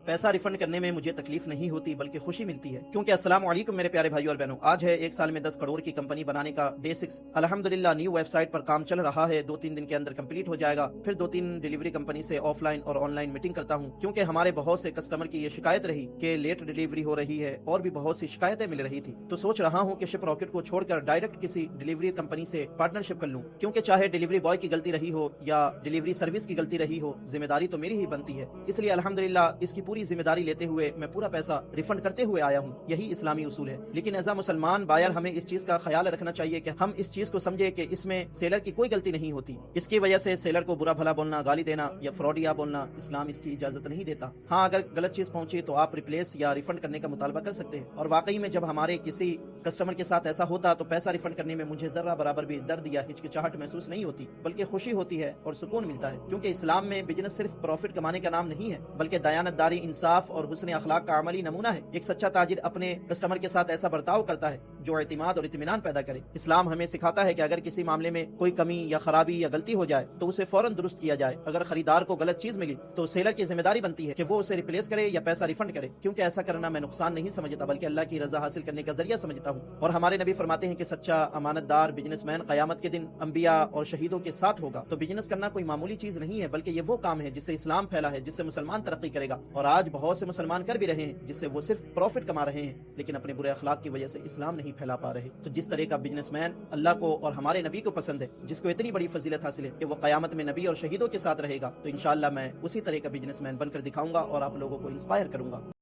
پیسہ ریفنڈ کرنے میں مجھے تکلیف نہیں ہوتی بلکہ خوشی ملتی ہے، کیونکہ السلام علیکم میرے پیارے بھائیو اور بہنوں، آج ہے 1 سال میں 10 کروڑ کی کمپنی بنانے کا ڈے 6۔ الحمدللہ نیو ویب سائٹ پر کام چل رہا ہے، 2-3 دن کے اندر کمپلیٹ ہو جائے گا۔ پھر 2-3 ڈیلیوری کمپنی سے آف لائن اور آن لائن میٹنگ کرتا ہوں، کیونکہ ہمارے بہت سے کسٹمر کی یہ شکایت رہی کہ لیٹ ڈیلیوری ہو رہی ہے اور بھی بہت سی شکایتیں مل رہی تھی۔ تو سوچ رہا ہوں کہ شپ راکٹ کو چھوڑ کر ڈائریکٹ کسی ڈیلیوری کمپنی سے پارٹنرشپ کر لوں، کیونکہ چاہے ڈیلیوری بوائے کی غلطی رہی ہو یا ڈیلیوری سروس کی غلطی رہی ہو، ذمہ داری تو میری ہی بنتی ہے۔ اس لیے الحمدللہ اس کی پوری ذمہ داری لیتے ہوئے میں پورا پیسہ ریفنڈ کرتے ہوئے آیا ہوں، یہی اسلامی اصول ہے۔ لیکن ایز اے مسلمان بائر ہمیں اس چیز کا خیال رکھنا چاہیے کہ ہم اس چیز کو سمجھے کہ اس میں سیلر کی کوئی غلطی نہیں ہوتی، اس کی وجہ سے سیلر کو برا بھلا بولنا، گالی دینا یا فراڈیا بولنا اسلام اس کی اجازت نہیں دیتا۔ ہاں اگر غلط چیز پہنچی تو آپ ریپلیس یا ریفنڈ کرنے کا مطالبہ کر سکتے ہیں، اور واقعی میں جب ہمارے کسی کسٹمر کے ساتھ ایسا ہوتا تو پیسہ ریفنڈ کرنے میں مجھے ذرہ برابر بھی درد یا ہچکچاہٹ محسوس نہیں ہوتی، بلکہ خوشی ہوتی ہے اور سکون ملتا ہے، کیونکہ اسلام میں بزنس صرف پروفٹ کمانے کا نام نہیں ہے بلکہ دیانت داری، انصاف اور حسن اخلاق کا عملی نمونہ ہے۔ ایک سچا تاجر اپنے کسٹمر کے ساتھ ایسا برتاؤ کرتا ہے جو اعتماد اور اطمینان پیدا کرے۔ اسلام ہمیں سکھاتا ہے کہ اگر کسی معاملے میں کوئی کمی یا خرابی یا غلطی ہو جائے تو اسے فوراً درست کیا جائے۔ اگر خریدار کو غلط چیز ملی تو سیلر کی ذمہ داری بنتی ہے کہ وہ اسے ریپلیس کرے یا پیسہ ریفنڈ کرے، کیونکہ ایسا کرنا میں نقصان نہیں سمجھتا بلکہ اللہ کی رضا حاصل کرنے کا ذریعہ سمجھتا ہوں۔ اور ہمارے نبی فرماتے ہیں کہ سچا امانت دار بزنس مین قیامت کے دن انبیاء اور شہیدوں کے ساتھ ہوگا۔ تو بزنس کرنا کوئی معمولی چیز نہیں ہے بلکہ یہ وہ کام ہے جس سے اسلام پھیلا ہے، جس سے مسلمان ترقی کرے گا۔ اور آج بہت سے مسلمان کر بھی رہے ہیں جس سے وہ صرف پروفٹ کما رہے ہیں، لیکن اپنے برے اخلاق کی وجہ سے اسلام نہیں پھیلا پا رہے۔ تو جس طرح کا بزنس مین اللہ کو اور ہمارے نبی کو پسند ہے، جس کو اتنی بڑی فضیلت حاصل ہے کہ وہ قیامت میں نبی اور شہیدوں کے ساتھ رہے گا، تو انشاءاللہ میں اسی طرح کا بزنس مین بن کر دکھاؤں گا اور آپ لوگوں کو انسپائر کروں گا۔